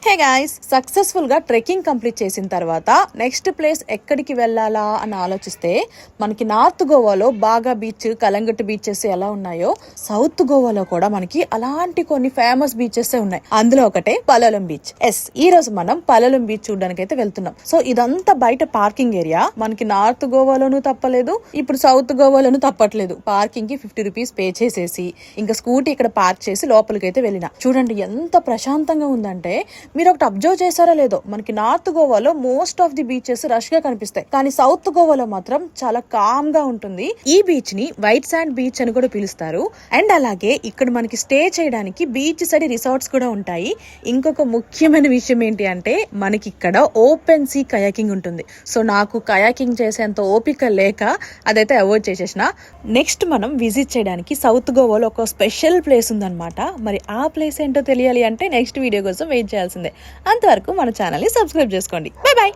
Hey guys, successful గా trekking complete చేసిన తర్వాత నెక్స్ట్ ప్లేస్ ఎక్కడికి వెళ్ళాలా అని ఆలోచిస్తే మనకి నార్త్ గోవాలో బాగా బీచ్, కలంగట్టు బీచెస్ ఎలా ఉన్నాయో సౌత్ గోవాలో కూడా మనకి అలాంటి కొన్ని ఫేమస్ బీచెస్ ఉన్నాయి. అందులో ఒకటే పలలం బీచ్. ఈ రోజు మనం పలలం బీచ్ చూడడానికి అయితే వెళ్తున్నాం. సో ఇదంతా బయట పార్కింగ్ ఏరియా. మనకి నార్త్ గోవాలోనూ తప్పలేదు, ఇప్పుడు సౌత్ గోవాలోనూ తప్పట్లేదు. పార్కింగ్ కి 50 రూపీస్ పే చేసేసి ఇంకా స్కూటీ ఇక్కడ పార్క్ చేసి లోపలికి అయితే వెళ్ళిన. చూడండి ఎంత ప్రశాంతంగా ఉందంటే. మీరు ఒకటి అబ్జర్వ్ చేశారో లేదో, మనకి నార్త్ గోవాలో most of the beaches rush గా కనిపిస్తాయి, కానీ సౌత్ గోవాలో మాత్రం చాలా కామ్ గా ఉంటుంది. ఈ బీచ్ ని వైట్ శాండ్ బీచ్ అని కూడా పిలుస్తారు. అండ్ అలాగే ఇక్కడ మనకి స్టే చేయడానికి బీచ్ సైడ్ రిసార్ట్స్ కూడా ఉంటాయి. ఇంకొక ముఖ్యమైన విషయం ఏంటి అంటే మనకి ఇక్కడ ఓపెన్ సీ కయాకింగ్ ఉంటుంది. సో నాకు కయాకింగ్ చేసేంత ఓపిక లేక అదైతే అవాయిడ్ చేసేసిన. నెక్స్ట్ మనం విజిట్ చేయడానికి సౌత్ గోవాలో ఒక స్పెషల్ ప్లేస్ ఉందన్నమాట. మరి ఆ ప్లేస్ ఏంటో తెలియాలి అంటే నెక్స్ట్ వీడియో కోసం వెయిట్ చేయాల్సిందే. అంతవరకు మన ఛానల్ ని సబ్స్క్రైబ్ చేసుకోండి. By by.